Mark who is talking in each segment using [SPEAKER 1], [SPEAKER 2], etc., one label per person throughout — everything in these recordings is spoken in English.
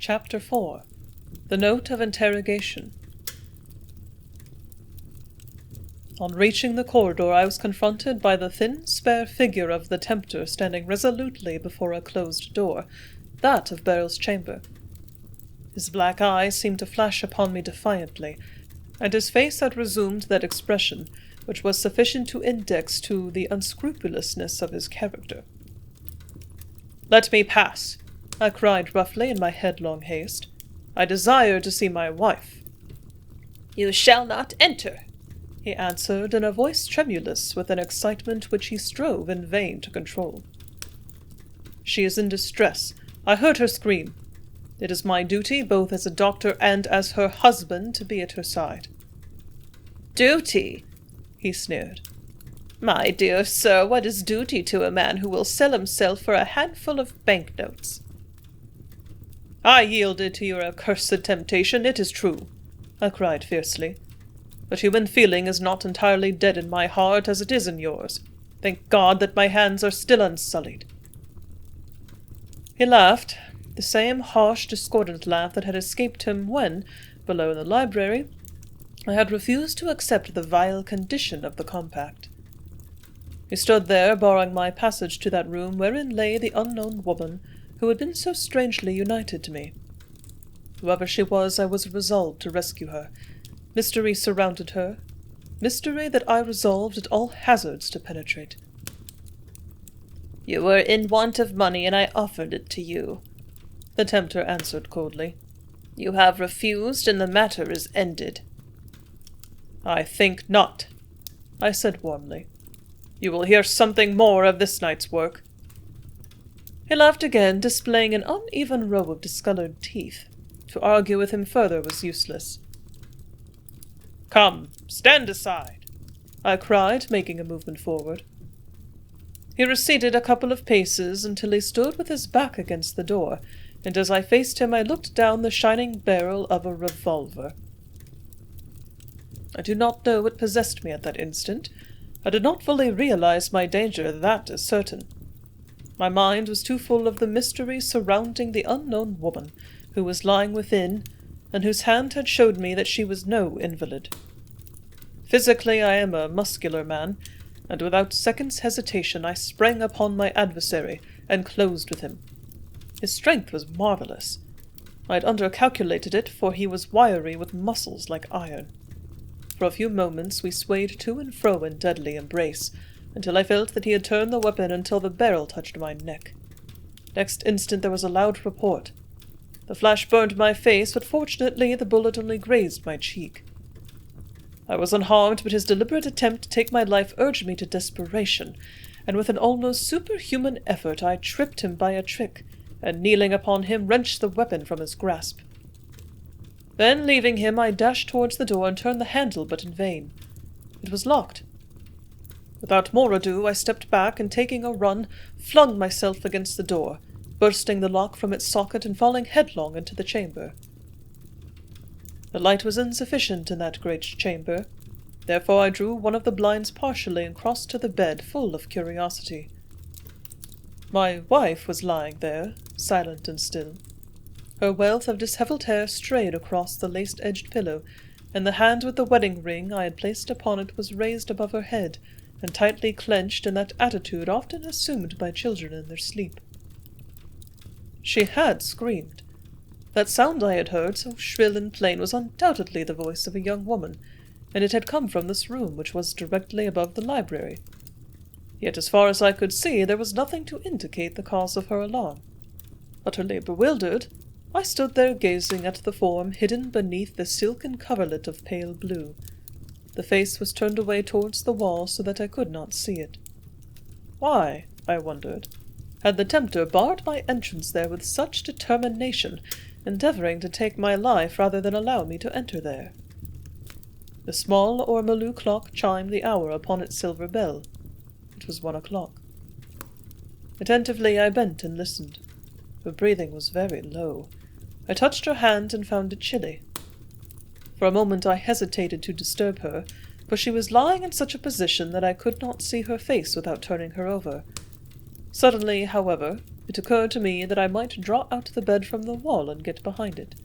[SPEAKER 1] Chapter 4. The Note of Interrogation. On reaching the corridor, I was confronted by the thin, spare figure of the tempter standing resolutely before a closed door, that of Beryl's chamber. His black eyes seemed to flash upon me defiantly, and his face had resumed that expression which was sufficient to index to the unscrupulousness of his character. "Let me pass," I cried roughly in my headlong haste. "I desire to see my wife."
[SPEAKER 2] "You shall not enter,"
[SPEAKER 1] he answered in a voice tremulous with an excitement which he strove in vain to control. "She is in distress. I heard her scream. It is my duty, both as a doctor and as her husband, to be at her side."
[SPEAKER 2] "Duty?"
[SPEAKER 1] he sneered.
[SPEAKER 2] "My dear sir, what is duty to a man who will sell himself for a handful of banknotes?"
[SPEAKER 1] "I yielded to your accursed temptation, it is true," I cried fiercely. "But human feeling is not entirely dead in my heart as it is in yours. Thank God that my hands are still unsullied." He laughed, the same harsh, discordant laugh that had escaped him when, below in the library, I had refused to accept the vile condition of the compact. He stood there, barring my passage to that room wherein lay the unknown woman who had been so strangely united to me. Whoever she was, I was resolved to rescue her. Mystery surrounded her, mystery that I resolved at all hazards to penetrate.
[SPEAKER 2] "You were in want of money, and I offered it to you," the tempter answered coldly. "You have refused, and the matter is ended."
[SPEAKER 1] "I think not," I said warmly. "You will hear something more of this night's work." He laughed again, displaying an uneven row of discolored teeth. To argue with him further was useless. "Come, stand aside," I cried, making a movement forward. He receded a couple of paces until he stood with his back against the door, and as I faced him I looked down the shining barrel of a revolver. I do not know what possessed me at that instant. I did not fully realize my danger, that is certain. My mind was too full of the mystery surrounding the unknown woman who was lying within, and whose hand had showed me that she was no invalid. Physically I am a muscular man, and without second's hesitation I sprang upon my adversary and closed with him. His strength was marvelous. I had undercalculated it, for he was wiry with muscles like iron. For a few moments we swayed to and fro in deadly embrace, until I felt that he had turned the weapon until the barrel touched my neck. Next instant there was a loud report. The flash burned my face, but fortunately the bullet only grazed my cheek. I was unharmed, but his deliberate attempt to take my life urged me to desperation, and with an almost superhuman effort I tripped him by a trick, and kneeling upon him wrenched the weapon from his grasp. Then, leaving him, I dashed towards the door and turned the handle, but in vain. It was locked. Without more ado, I stepped back, and taking a run, flung myself against the door, bursting the lock from its socket and falling headlong into the chamber. The light was insufficient in that great chamber. Therefore I drew one of the blinds partially and crossed to the bed, full of curiosity. My wife was lying there, silent and still. Her wealth of dishevelled hair strayed across the lace-edged pillow, and the hand with the wedding ring I had placed upon it was raised above her head, and tightly clenched in that attitude often assumed by children in their sleep. She had screamed. That sound I had heard, so shrill and plain, was undoubtedly the voice of a young woman, and it had come from this room, which was directly above the library. Yet as far as I could see, there was nothing to indicate the cause of her alarm. Utterly bewildered, I stood there gazing at the form hidden beneath the silken coverlet of pale blue. The face was turned away towards the wall so that I could not see it. Why, I wondered, had the tempter barred my entrance there with such determination, endeavouring to take my life rather than allow me to enter there? The small ormolu clock chimed the hour upon its silver bell. It was 1 o'clock. Attentively I bent and listened. Her breathing was very low. I touched her hand and found it chilly. For a moment I hesitated to disturb her, for she was lying in such a position that I could not see her face without turning her over. Suddenly, however, It occurred to me that I might draw out the bed from the wall and get behind it.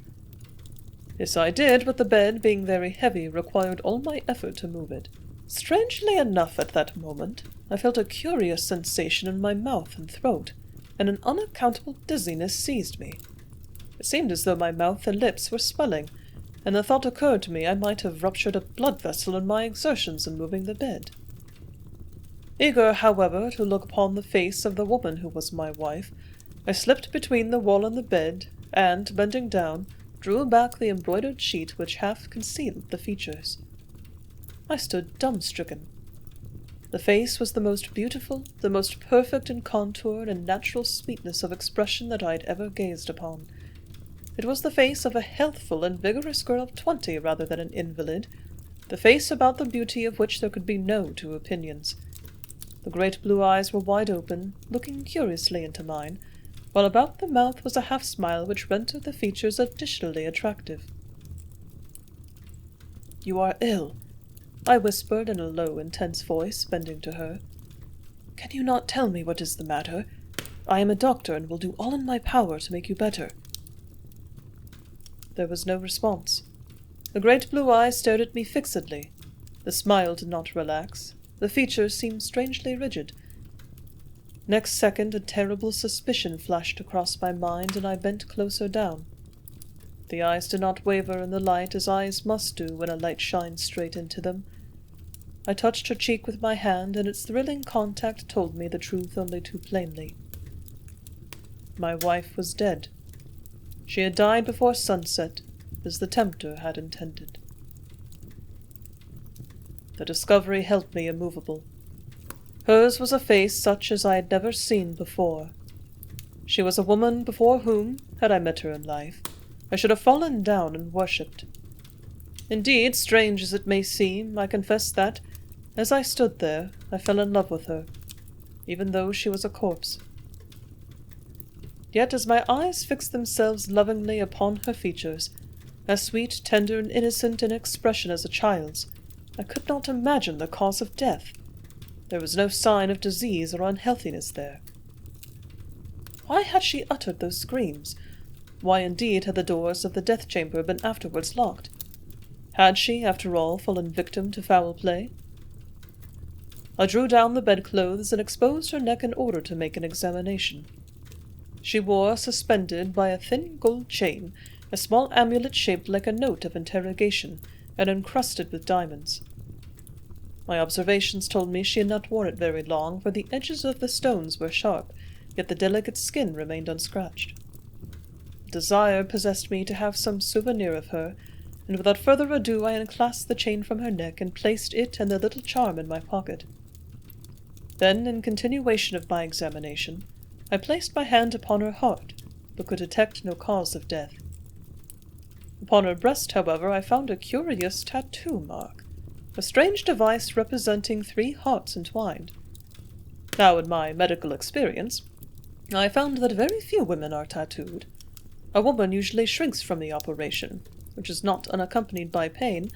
[SPEAKER 1] This I did, but the bed, being very heavy, required all my effort to move it. Strangely enough, at that moment, I felt a curious sensation in my mouth and throat, and an unaccountable dizziness seized me. It seemed as though my mouth and lips were swelling, and the thought occurred to me I might have ruptured a blood vessel in my exertions in moving the bed. Eager, however, to look upon the face of the woman who was my wife, I slipped between the wall and the bed, and, bending down, drew back the embroidered sheet which half concealed the features. I stood dumb-stricken. The face was the most beautiful, the most perfect in contour and natural sweetness of expression that I had ever gazed upon. It was the face of a healthful and vigorous girl of 20 rather than an invalid, the face about the beauty of which there could be no two opinions. The great blue eyes were wide open, looking curiously into mine, while about the mouth was a half-smile which rendered the features additionally attractive. "You are ill," I whispered in a low, intense voice, bending to her. "Can you not tell me what is the matter? I am a doctor and will do all in my power to make you better." There was no response. The great blue eyes stared at me fixedly. The smile did not relax. The features seemed strangely rigid. Next second, a terrible suspicion flashed across my mind, and I bent closer down. The eyes did not waver in the light as eyes must do when a light shines straight into them. I touched her cheek with my hand, and its thrilling contact told me the truth only too plainly. My wife was dead. She had died before sunset, as the tempter had intended. The discovery held me immovable. Hers was a face such as I had never seen before. She was a woman before whom, had I met her in life, I should have fallen down and worshipped. Indeed, strange as it may seem, I confess that, as I stood there, I fell in love with her, even though she was a corpse. Yet as my eyes fixed themselves lovingly upon her features, as sweet, tender, and innocent in expression as a child's, I could not imagine the cause of death. There was no sign of disease or unhealthiness there. Why had she uttered those screams? Why indeed had the doors of the death-chamber been afterwards locked? Had she, after all, fallen victim to foul play? I drew down the bedclothes and exposed her neck in order to make an examination. She wore, suspended by a thin gold chain, a small amulet shaped like a note of interrogation, and encrusted with diamonds. My observations told me she had not worn it very long, for the edges of the stones were sharp, yet the delicate skin remained unscratched. Desire possessed me to have some souvenir of her, and without further ado I unclasped the chain from her neck and placed it and the little charm in my pocket. Then, in continuation of my examination, I placed my hand upon her heart, but could detect no cause of death. Upon her breast, however, I found a curious tattoo mark, a strange device representing 3 hearts entwined. Now, in my medical experience, I found that very few women are tattooed. A woman usually shrinks from the operation, which is not unaccompanied by pain,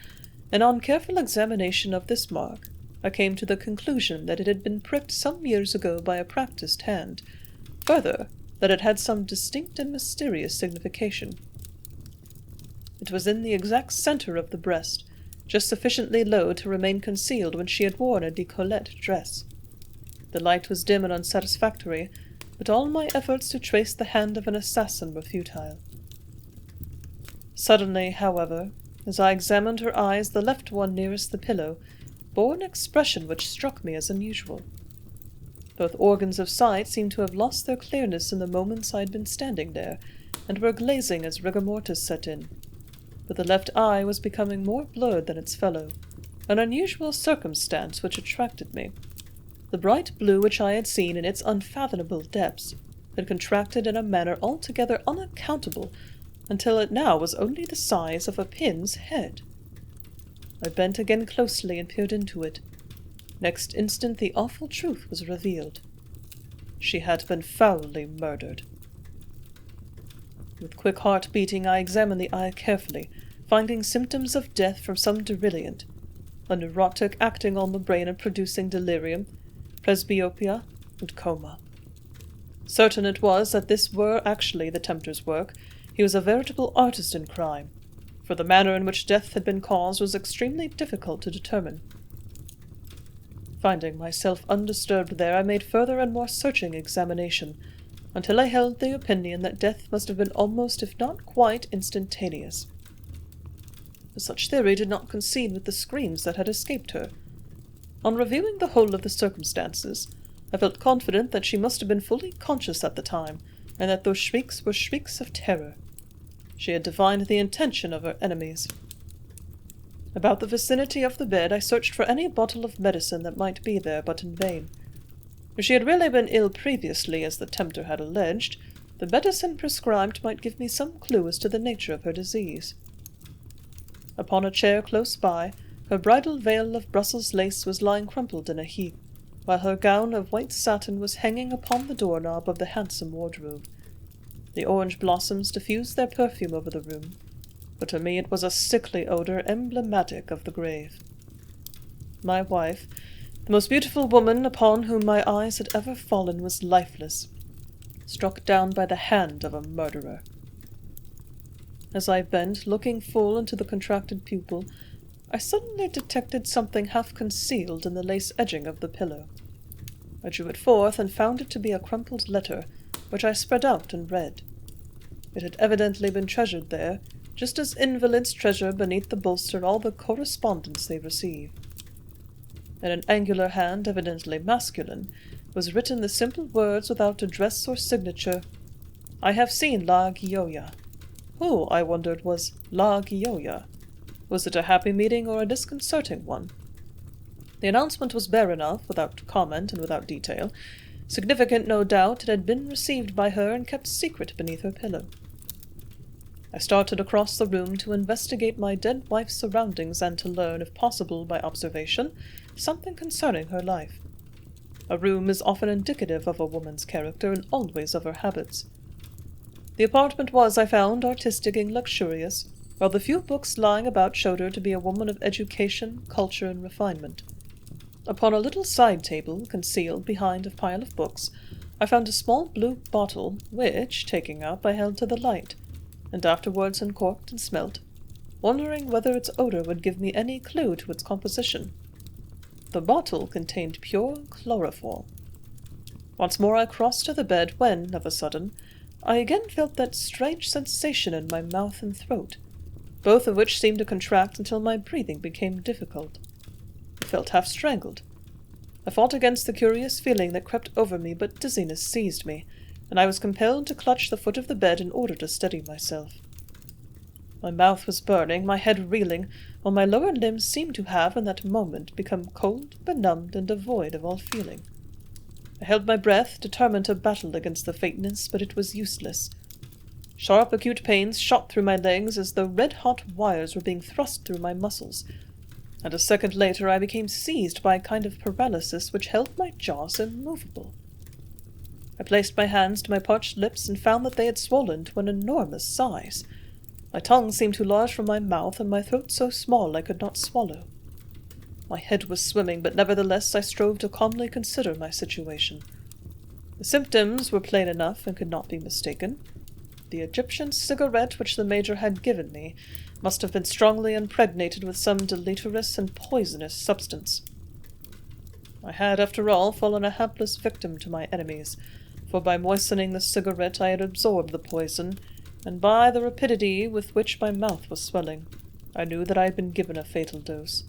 [SPEAKER 1] and on careful examination of this mark, I came to the conclusion that it had been pricked some years ago by a practised hand. Further, that it had some distinct and mysterious signification. It was in the exact center of the breast, just sufficiently low to remain concealed when she had worn a décolleté dress. The light was dim and unsatisfactory, but all my efforts to trace the hand of an assassin were futile. Suddenly, however, as I examined her eyes, the left one nearest the pillow bore an expression which struck me as unusual. Both organs of sight seemed to have lost their clearness in the moments I had been standing there, and were glazing as rigor mortis set in. But the left eye was becoming more blurred than its fellow, an unusual circumstance which attracted me. The bright blue which I had seen in its unfathomable depths had contracted in a manner altogether unaccountable until it now was only the size of a pin's head. I bent again closely and peered into it. Next instant the awful truth was revealed. She had been foully murdered. With quick heart beating, I examined the eye carefully, finding symptoms of death from some dereliant, a neurotic acting on the brain and producing delirium, presbyopia, and coma. Certain it was that this were actually the tempter's work. He was a veritable artist in crime, for the manner in which death had been caused was extremely difficult to determine. Finding myself undisturbed there, I made further and more searching examination, until I held the opinion that death must have been almost, if not quite, instantaneous. Such theory did not concede with the screams that had escaped her. On reviewing the whole of the circumstances, I felt confident that she must have been fully conscious at the time, and that those shrieks were shrieks of terror. She had divined the intention of her enemies. About the vicinity of the bed I searched for any bottle of medicine that might be there, but in vain. If she had really been ill previously, as the tempter had alleged, the medicine prescribed might give me some clue as to the nature of her disease. Upon a chair close by, her bridal veil of Brussels lace was lying crumpled in a heap, while her gown of white satin was hanging upon the doorknob of the handsome wardrobe. The orange blossoms diffused their perfume over the room, but to me it was a sickly odour emblematic of the grave. My wife, the most beautiful woman upon whom my eyes had ever fallen, was lifeless, struck down by the hand of a murderer. As I bent, looking full into the contracted pupil, I suddenly detected something half concealed in the lace edging of the pillow. I drew it forth and found it to be a crumpled letter, which I spread out and read. It had evidently been treasured there, just as invalids treasure beneath the bolster all the correspondence they receive. In an angular hand, evidently masculine, was written the simple words without address or signature, "I have seen La Gioia." Who, I wondered, was La Gioia? Was it a happy meeting or a disconcerting one? The announcement was bare enough, without comment and without detail. Significant, no doubt, it had been received by her and kept secret beneath her pillow. I started across the room to investigate my dead wife's surroundings and to learn, if possible by observation, something concerning her life. A room is often indicative of a woman's character and always of her habits. The apartment was, I found, artistic and luxurious, while the few books lying about showed her to be a woman of education, culture, and refinement. Upon a little side table, concealed behind a pile of books, I found a small blue bottle, which, taking up, I held to the light, and afterwards uncorked and smelt, wondering whether its odour would give me any clue to its composition. The bottle contained pure chloroform. Once more I crossed to the bed when, of a sudden, I again felt that strange sensation in my mouth and throat, both of which seemed to contract until my breathing became difficult. I felt half strangled. I fought against the curious feeling that crept over me, but dizziness seized me, and I was compelled to clutch the foot of the bed in order to steady myself. My mouth was burning, my head reeling, while my lower limbs seemed to have, in that moment, become cold, benumbed, and devoid of all feeling. I held my breath, determined to battle against the faintness, but it was useless. Sharp, acute pains shot through my legs as though red-hot wires were being thrust through my muscles, and a second later I became seized by a kind of paralysis which held my jaws immovable. I placed my hands to my parched lips and found that they had swollen to an enormous size. My tongue seemed too large for my mouth, and my throat so small I could not swallow. My head was swimming, but nevertheless I strove to calmly consider my situation. The symptoms were plain enough and could not be mistaken. The Egyptian cigarette which the Major had given me must have been strongly impregnated with some deleterious and poisonous substance. I had, after all, fallen a hapless victim to my enemies, for by moistening the cigarette I had absorbed the poison, and by the rapidity with which my mouth was swelling, I knew that I had been given a fatal dose.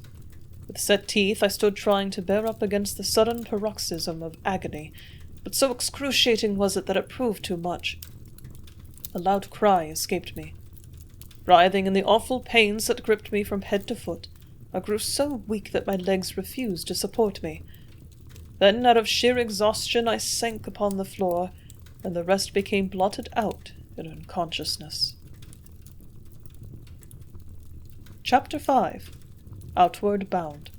[SPEAKER 1] With set teeth I stood trying to bear up against the sudden paroxysm of agony, but so excruciating was it that it proved too much. A loud cry escaped me. Writhing in the awful pains that gripped me from head to foot, I grew so weak that my legs refused to support me. Then, out of sheer exhaustion, I sank upon the floor, and the rest became blotted out in unconsciousness. Chapter 5. Outward Bound.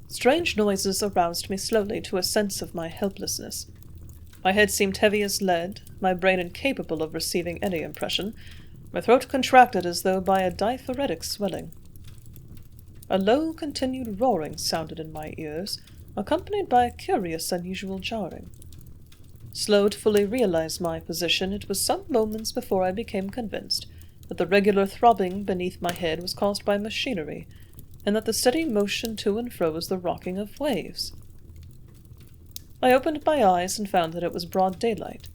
[SPEAKER 1] Strange noises aroused me slowly to a sense of my helplessness. My head seemed heavy as lead, my brain incapable of receiving any impression, my throat contracted as though by a diaphoretic swelling. A low, continued roaring sounded in my ears, accompanied by a curious, unusual jarring. Slow to fully realize my position, it was some moments before I became convinced that the regular throbbing beneath my head was caused by machinery, and that the steady motion to and fro was the rocking of waves. I opened my eyes and found that it was broad daylight.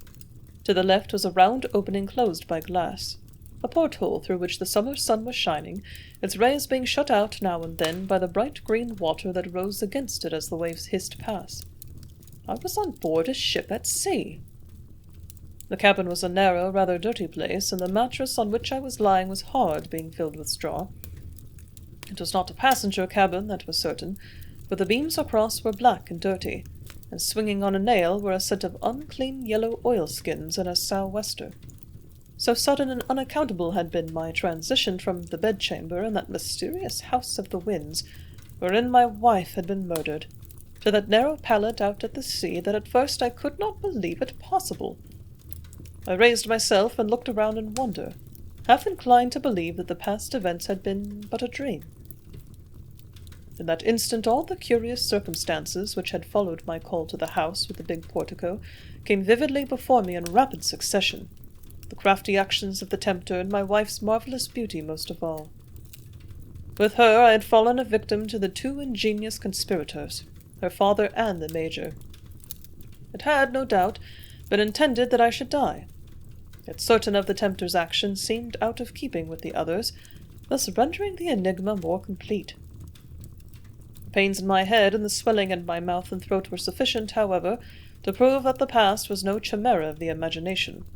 [SPEAKER 1] To the left was a round opening closed by glass, a porthole through which the summer sun was shining, its rays being shut out now and then by the bright green water that rose against it as the waves hissed past. I was on board a ship at sea. The cabin was a narrow, rather dirty place, and the mattress on which I was lying was hard, being filled with straw. It was not a passenger cabin, that was certain, for the beams across were black and dirty, and swinging on a nail were a set of unclean yellow oilskins and a sou'wester. So sudden and unaccountable had been my transition from the bedchamber in that mysterious house of the winds, wherein my wife had been murdered, to that narrow pallet out at the sea, that at first I could not believe it possible. I raised myself and looked around in wonder, half inclined to believe that the past events had been but a dream. In that instant all the curious circumstances which had followed my call to the house with the big portico came vividly before me in rapid succession, the crafty actions of the tempter and my wife's marvellous beauty most of all. With her I had fallen a victim to the two ingenious conspirators, her father and the Major. It had, no doubt, been intended that I should die, yet certain of the tempter's actions seemed out of keeping with the others, thus rendering the enigma more complete. The pains in my head and the swelling in my mouth and throat were sufficient, however, to prove that the past was no chimera of the imagination.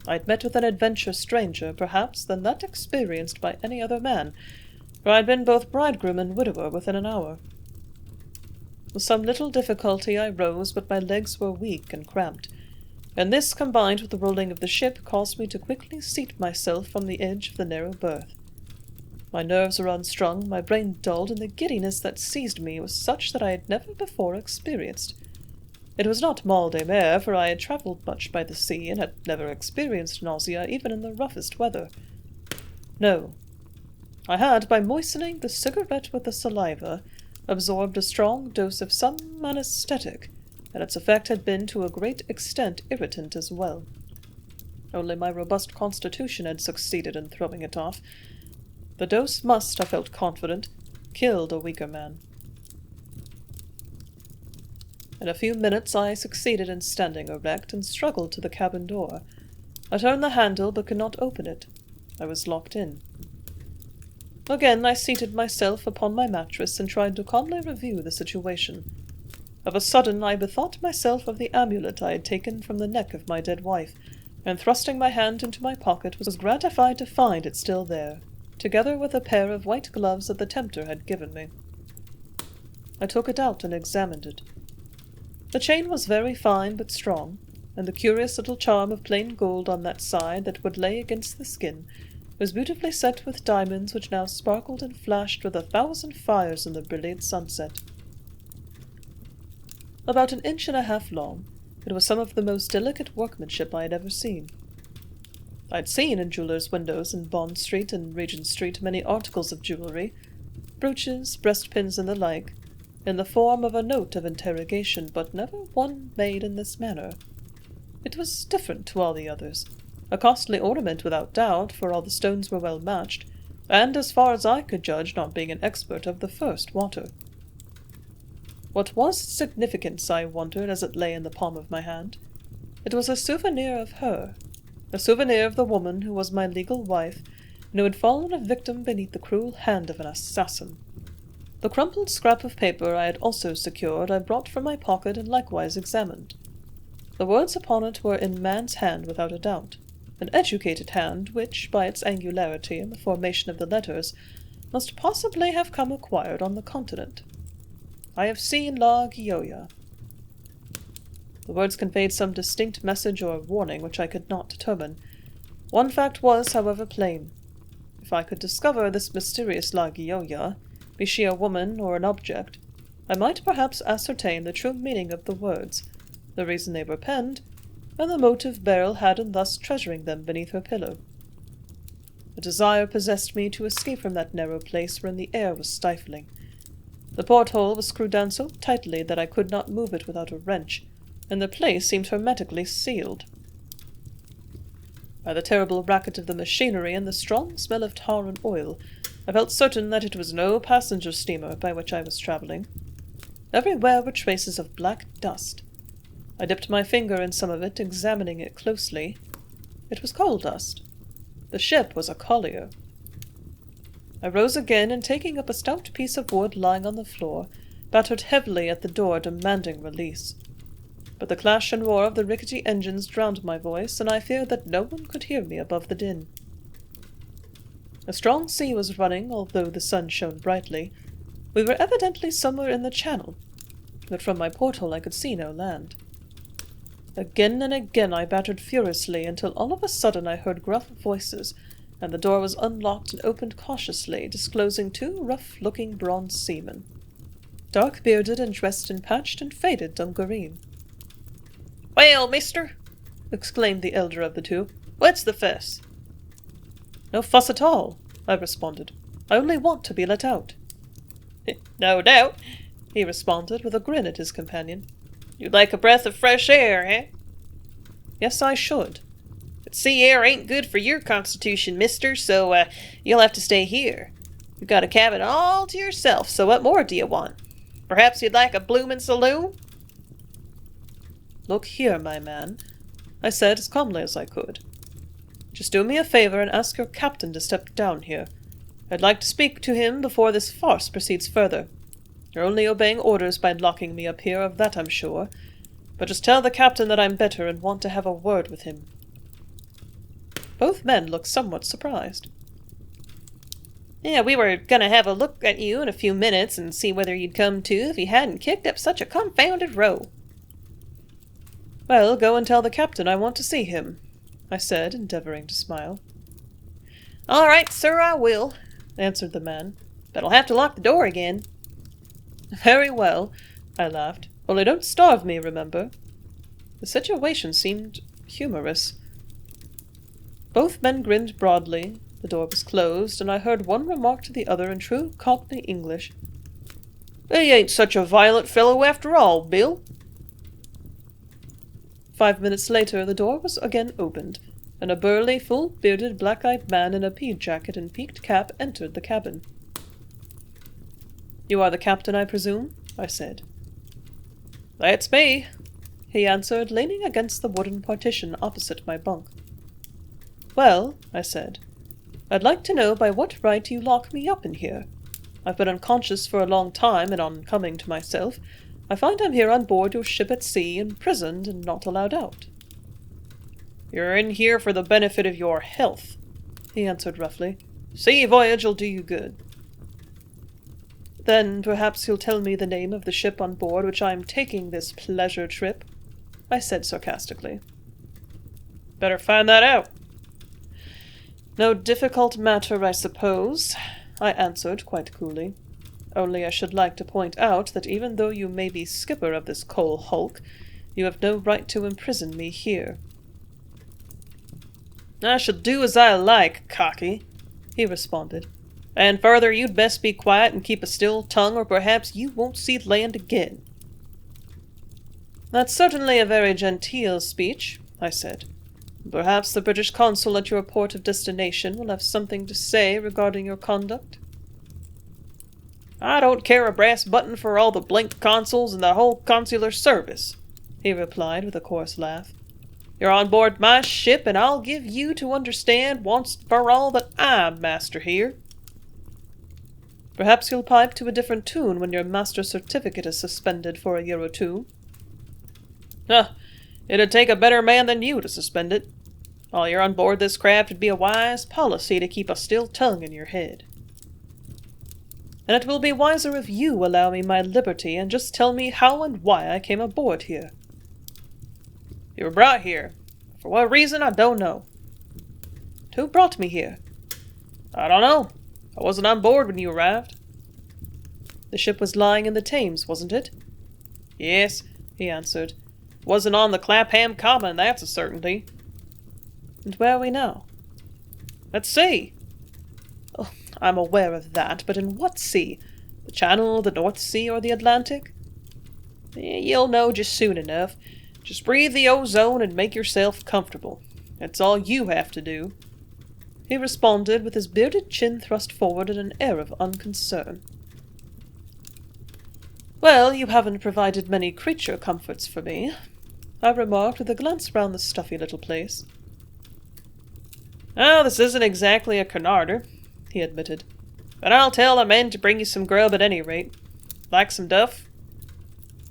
[SPEAKER 1] I had met with an adventure stranger, perhaps, than that experienced by any other man, for I had been both bridegroom and widower within an hour. With some little difficulty I rose, but my legs were weak and cramped, and this, combined with the rolling of the ship, caused me to quickly seat myself from the edge of the narrow berth. My nerves were unstrung, my brain dulled, and the giddiness that seized me was such that I had never before experienced. It was not mal de mer, for I had travelled much by the sea, and had never experienced nausea even in the roughest weather. No, I had, by moistening the cigarette with the saliva, absorbed a strong dose of some anesthetic, and its effect had been to a great extent irritant as well. Only my robust constitution had succeeded in throwing it off. The dose must, I felt confident, killed a weaker man. In a few minutes I succeeded in standing erect, and struggled to the cabin door. I turned the handle, but could not open it. I was locked in. Again I seated myself upon my mattress and tried to calmly review the situation. Of a sudden I bethought myself of the amulet I had taken from the neck of my dead wife, and thrusting my hand into my pocket was gratified to find it still there, together with a pair of white gloves that the tempter had given me. I took it out and examined it. The chain was very fine but strong, and the curious little charm of plain gold on that side that would lay against the skin was beautifully set with diamonds which now sparkled and flashed with 1,000 fires in the brilliant sunset. About 1.5 inches long, it was some of the most delicate workmanship I had ever seen. I had seen in jewellers' windows in Bond Street and Regent Street many articles of jewellery, brooches, breastpins, and the like, in the form of a note of interrogation, but never one made in this manner. It was different to all the others, a costly ornament without doubt, for all the stones were well matched, and, as far as I could judge, not being an expert, of the first water. What was its significance, I wondered, as it lay in the palm of my hand? It was a souvenir of her, a souvenir of the woman who was my legal wife, and who had fallen a victim beneath the cruel hand of an assassin. The crumpled scrap of paper I had also secured I brought from my pocket and likewise examined. The words upon it were in man's hand without a doubt, an educated hand which, by its angularity and the formation of the letters, must possibly have come acquired on the continent. I have seen La Gioia. The words conveyed some distinct message or warning which I could not determine. One fact was, however, plain. If I could discover this mysterious La Gioia, be she a woman or an object, I might perhaps ascertain the true meaning of the words, the reason they were penned, and the motive Beryl had in thus treasuring them beneath her pillow. A desire possessed me to escape from that narrow place wherein the air was stifling. The porthole was screwed down so tightly that I could not move it without a wrench, and the place seemed hermetically sealed. By the terrible racket of the machinery and the strong smell of tar and oil, I felt certain that it was no passenger steamer by which I was travelling. Everywhere were traces of black dust. I dipped my finger in some of it, examining it closely. It was coal dust. The ship was a collier. I rose again, and taking up a stout piece of wood lying on the floor, battered heavily at the door, demanding release. But the clash and roar of the rickety engines drowned my voice, and I feared that no one could hear me above the din. A strong sea was running, although the sun shone brightly. We were evidently somewhere in the channel, but from my porthole I could see no land. Again and again I battered furiously, until all of a sudden I heard gruff voices, and the door was unlocked and opened cautiously, disclosing two rough-looking bronze seamen, dark-bearded and dressed in patched and faded dungaree.
[SPEAKER 2] "Well, mister," exclaimed the elder of the two, "what's the fuss?"
[SPEAKER 1] "No fuss at all," I responded. "I only want to be let out."
[SPEAKER 2] "No doubt,"
[SPEAKER 1] he responded, with a grin at his companion.
[SPEAKER 2] "You'd like a breath of fresh air, eh?"
[SPEAKER 1] "Yes, I should."
[SPEAKER 2] "But sea air ain't good for your constitution, mister, so you'll have to stay here. You've got a cabin all to yourself, so what more do you want? Perhaps you'd like a bloomin' saloon?"
[SPEAKER 1] "Look here, my man," I said as calmly as I could. "Just do me a favor and ask your captain to step down here. I'd like to speak to him before this farce proceeds further. You're only obeying orders by locking me up here, of that I'm sure. But just tell the captain that I'm better and want to have a word with him." Both men looked somewhat surprised.
[SPEAKER 2] "Yeah, we were gonna have a look at you in a few minutes and see whether you'd come to if you hadn't kicked up such a confounded row."
[SPEAKER 1] "Well, go and tell the captain I want to see him," I said, endeavouring to smile.
[SPEAKER 2] "All right, sir, I will," answered the man. "But I'll have to lock the door again."
[SPEAKER 1] "Very well," I laughed. "Only don't starve me, remember." The situation seemed humorous. Both men grinned broadly, the door was closed, and I heard one remark to the other in true Cockney English.
[SPEAKER 2] "He ain't such a violent fellow after all, Bill."
[SPEAKER 1] 5 minutes later the door was again opened, and a burly, full-bearded, black-eyed man in a pea jacket and peaked cap entered the cabin. "You are the captain, I presume?" I said.
[SPEAKER 2] "That's me,"
[SPEAKER 1] he answered, leaning against the wooden partition opposite my bunk. "Well," I said, "I'd like to know by what right you lock me up in here. I've been unconscious for a long time, and on coming to myself, I find I'm here on board your ship at sea, imprisoned and not allowed out."
[SPEAKER 2] "You're in here for the benefit of your health,"
[SPEAKER 1] he answered roughly.
[SPEAKER 2] "Sea voyage'll do you good."
[SPEAKER 1] "Then perhaps you'll tell me the name of the ship on board which I'm taking this pleasure trip," I said sarcastically.
[SPEAKER 2] "Better find that out."
[SPEAKER 1] "No difficult matter, I suppose," I answered quite coolly. "Only I should like to point out that even though you may be skipper of this coal hulk, you have no right to imprison me here."
[SPEAKER 2] "I shall do as I like, cocky," he responded. "And further, you'd best be quiet and keep a still tongue, or perhaps you won't see land again."
[SPEAKER 1] "That's certainly a very genteel speech," I said. "Perhaps the British consul at your port of destination will have something to say regarding your conduct."
[SPEAKER 2] "I don't care a brass button for all the blinked consuls in the whole consular service," he replied with a coarse laugh. "You're on board my ship, and I'll give you to understand once for all that I'm master here."
[SPEAKER 1] "Perhaps you'll pipe to a different tune when your master certificate is suspended for a year or two."
[SPEAKER 2] It'd take a better man than you to suspend it. While you're on board this craft, it'd be a wise policy to keep a still tongue in your head."
[SPEAKER 1] "And it will be wiser if you allow me my liberty and just tell me how and why I came aboard here."
[SPEAKER 2] "You were brought here. For what reason, I don't know."
[SPEAKER 1] "Who brought me here?"
[SPEAKER 2] "I don't know. I wasn't on board when you arrived."
[SPEAKER 1] "The ship was lying in the Thames, wasn't it?"
[SPEAKER 2] "Yes," he answered. "Wasn't on the Clapham Common, that's a certainty."
[SPEAKER 1] "And where are we now?"
[SPEAKER 2] "At sea."
[SPEAKER 1] "Oh, I'm aware of that, but in what sea?
[SPEAKER 2] The Channel, the North Sea, or the Atlantic? You'll know just soon enough. Just breathe the ozone and make yourself comfortable. That's all you have to do,"
[SPEAKER 1] he responded with his bearded chin thrust forward and an air of unconcern. "Well, you haven't provided many creature comforts for me," I remarked with a glance round the stuffy little place.
[SPEAKER 2] "Oh, this isn't exactly a Carnarder," he admitted. "But I'll tell the men to bring you some grub at any rate. Like some duff?"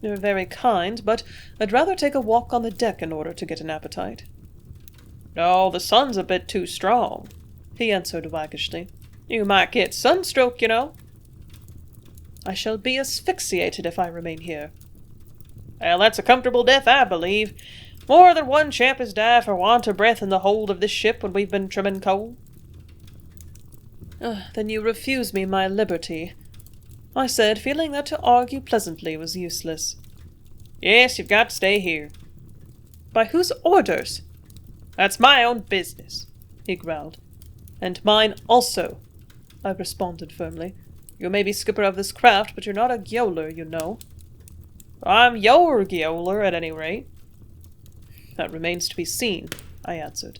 [SPEAKER 1] "You're very kind, but I'd rather take a walk on the deck in order to get an appetite."
[SPEAKER 2] "No, the sun's a bit too strong," he answered waggishly. "You might get sunstroke, you know."
[SPEAKER 1] "I shall be asphyxiated if I remain here."
[SPEAKER 2] "Well, that's a comfortable death, I believe. More than one chap has died for want of breath in the hold of this ship when we've been trimming coal."
[SPEAKER 1] "Then you refuse me my liberty," I said, feeling that to argue pleasantly was useless.
[SPEAKER 2] "Yes, you've got to stay here."
[SPEAKER 1] "By whose orders?"
[SPEAKER 2] "That's my own business," he growled.
[SPEAKER 1] "And mine also," I responded firmly. "You may be skipper of this craft, but you're not a gyoler, you know."
[SPEAKER 2] "I'm your gyoler, at any rate."
[SPEAKER 1] "That remains to be seen," I answered.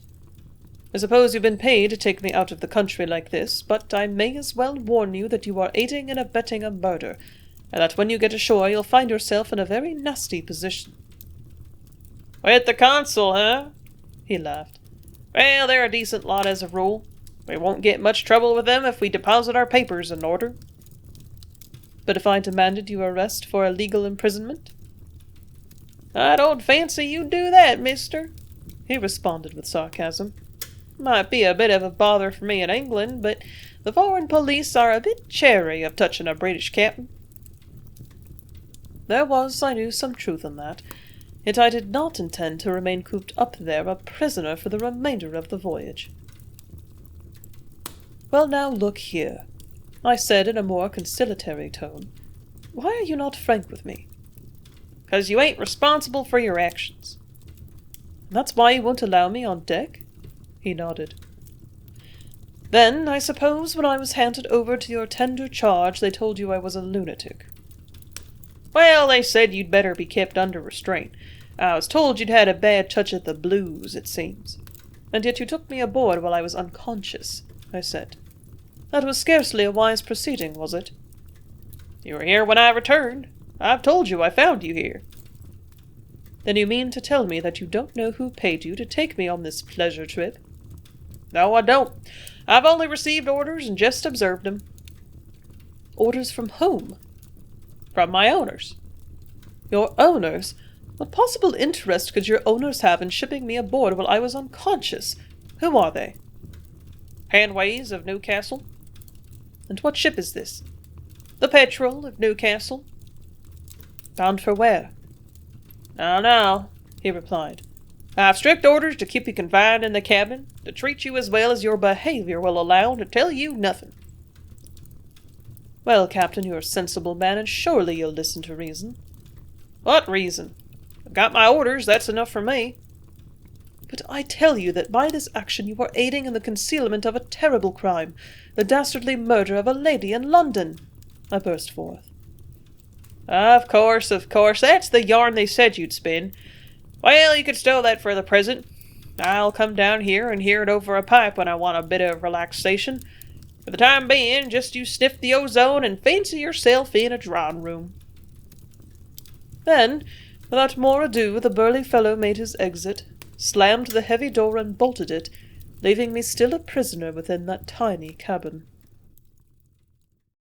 [SPEAKER 1] "I suppose you've been paid to take me out of the country like this, but I may as well warn you that you are aiding and abetting a murder, and that when you get ashore you'll find yourself in a very nasty position."
[SPEAKER 2] "With the consul, huh?" he laughed. "Well, they're a decent lot as a rule. We won't get much trouble with them if we deposit our papers in order."
[SPEAKER 1] "But if I demanded you arrest for illegal imprisonment?"
[SPEAKER 2] "I don't fancy you'd do that, mister," he responded with sarcasm. "Might be a bit of a bother for me in England, but the foreign police are a bit chary of touching a British captain."
[SPEAKER 1] There was, I knew, some truth in that, yet I did not intend to remain cooped up there a prisoner for the remainder of the voyage. "Well, now look here," I said in a more conciliatory tone. "Why are you not frank with me?"
[SPEAKER 2] "'Cause you ain't responsible for your actions."
[SPEAKER 1] "That's why you won't allow me on deck?" He nodded. "Then, I suppose, when I was handed over to your tender charge, they told you I was a lunatic."
[SPEAKER 2] "Well, they said you'd better be kept under restraint. I was told you'd had a bad touch of the blues, it seems."
[SPEAKER 1] "And yet you took me aboard while I was unconscious," I said. "That was scarcely a wise proceeding, was it?"
[SPEAKER 2] "You were here when I returned. I've told you I found you here."
[SPEAKER 1] "Then you mean to tell me that you don't know who paid you to take me on this pleasure trip?"
[SPEAKER 2] "No, I don't. I've only received orders and just observed them."
[SPEAKER 1] "Orders from whom?"
[SPEAKER 2] "From my owners."
[SPEAKER 1] "Your owners? What possible interest could your owners have in shipping me aboard while I was unconscious? Who are they?"
[SPEAKER 2] "Handways of Newcastle."
[SPEAKER 1] "And what ship is this?"
[SPEAKER 2] "The Petrel of Newcastle."
[SPEAKER 1] "Bound for where?"
[SPEAKER 2] "Oh, no," he replied. "I've strict orders to keep you confined in the cabin, to treat you as well as your behavior will allow, and to tell you nothing."
[SPEAKER 1] "Well, Captain, you're a sensible man, and surely you'll listen to reason."
[SPEAKER 2] "What reason? I've got my orders, that's enough for me."
[SPEAKER 1] "But I tell you that by this action you are aiding in the concealment of a terrible crime, the dastardly murder of a lady in London," I burst forth.
[SPEAKER 2] Of course, that's the yarn they said you'd spin. Well, you could stow that for the present. I'll come down here and hear it over a pipe when I want a bit of relaxation. For the time being, just you sniff the ozone and fancy yourself in a drawing room."
[SPEAKER 1] Then, without more ado, the burly fellow made his exit, slammed the heavy door and bolted it, leaving me still a prisoner within that tiny cabin.